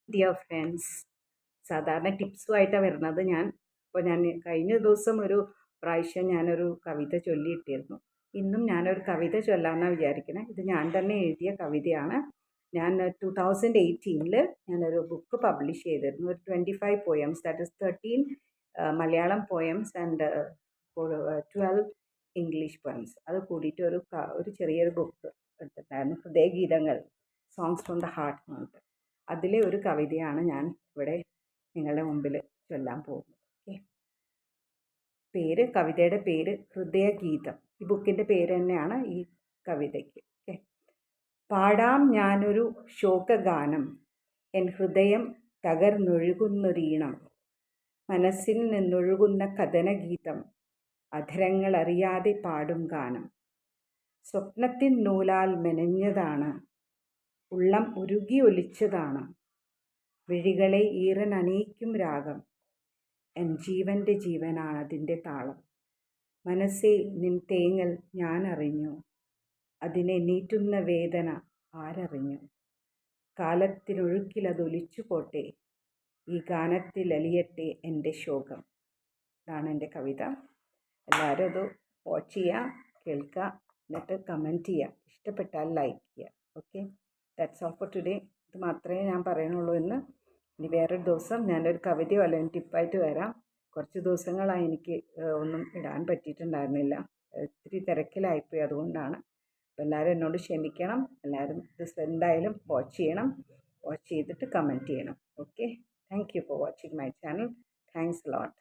Dear friends, സാധാരണ ടിപ്സുമായിട്ടാണ് വരുന്നത് ഞാൻ. ഇപ്പോൾ ഞാൻ കഴിഞ്ഞ ദിവസം ഒരു പ്രാവശ്യം ഞാനൊരു കവിത ചൊല്ലിയിട്ടിരുന്നു. ഇന്നും ഞാനൊരു കവിത ചൊല്ലാമെന്നാണ് വിചാരിക്കുന്നത്. ഇത് ഞാൻ തന്നെ എഴുതിയ കവിതയാണ്. ഞാൻ 2018 ഞാനൊരു ബുക്ക് പബ്ലിഷ് ചെയ്തിരുന്നു. ഒരു 25 poems, that is 13 Malayalam poems and 12 English poems. അത് കൂടിയിട്ട് ഒരു ചെറിയൊരു ബുക്ക് എടുത്തിട്ടുണ്ടായിരുന്നു, ഹൃദയഗീതങ്ങൾ, സോങ്സ് ഫ്രം ദ ഹാർട്ട് എന്ന് പറഞ്ഞിട്ട്. അതിലെ ഒരു കവിതയാണ് ഞാൻ ഇവിടെ നിങ്ങളുടെ മുമ്പിൽ ചൊല്ലാൻ പോകുന്നത്. ഓക്കെ, കവിതയുടെ പേര് ഹൃദയഗീതം. ഈ ബുക്കിൻ്റെ പേര് തന്നെയാണ് ഈ കവിതയ്ക്ക്. ഓക്കെ, പാടാം ഞാനൊരു ശോകഗാനം, എൻ ഹൃദയം തകർന്നൊഴുകുന്നൊരീണം, മനസ്സിൽ നിന്നൊഴുകുന്ന കഥനഗീതം, അധരങ്ങൾ അറിയാതെ പാടും ഗാനം. സ്വപ്നത്തിൻ നൂലാൽ മെനഞ്ഞതാണ്, ഉള്ളം ഉരുകി ഒലിച്ചതാണ്, വിഴികളെ ഈറനണിയിക്കും രാഗം, എൻ ജീവൻ്റെ ജീവനാണതിൻ്റെ താളം. മനസ്സേ നിൻ തേങ്ങൽ ഞാൻ അറിഞ്ഞു, അതിനെ നീറ്റുന്ന വേദന ആരറിഞ്ഞു. കാലത്തിനൊഴുക്കിലതൊലിച്ചു പോട്ടെ, ഈ ഗാനത്തിൽ അലിയട്ടെ എൻ്റെ ശോകം. ഇതാണ് എൻ്റെ കവിത. എല്ലാവരും അത് വാച്ച് ചെയ്യുക, കേൾക്കുക, എന്നിട്ട് കമൻറ്റ് ചെയ്യുക. ഇഷ്ടപ്പെട്ടാൽ ലൈക്ക് ചെയ്യുക. Okay, that's all for today. ഇത് മാത്രമേ ഞാൻ പറയുന്നുള്ളൂ ഇന്ന്. ഇനി വേറൊരു ദിവസം ഞാനൊരു കവിതയോ അല്ലെങ്കിൽ ടിപ്പായിട്ട് വരാം. കുറച്ച് ദിവസങ്ങളായി എനിക്ക് ഒന്നും ഇടാൻ പറ്റിയിട്ടുണ്ടായിരുന്നില്ല. ഇത്തിരി തിരക്കിലായിപ്പോയി, അതുകൊണ്ടാണ്. അപ്പോൾ എല്ലാവരും എന്നോട് ക്ഷമിക്കണം. എല്ലാവരും ഇത് എന്തായാലും വാച്ച് ചെയ്യണം. വാച്ച് ചെയ്തിട്ട് കമൻറ്റ് ചെയ്യണം. Okay, thank you for watching my channel. Thanks a lot.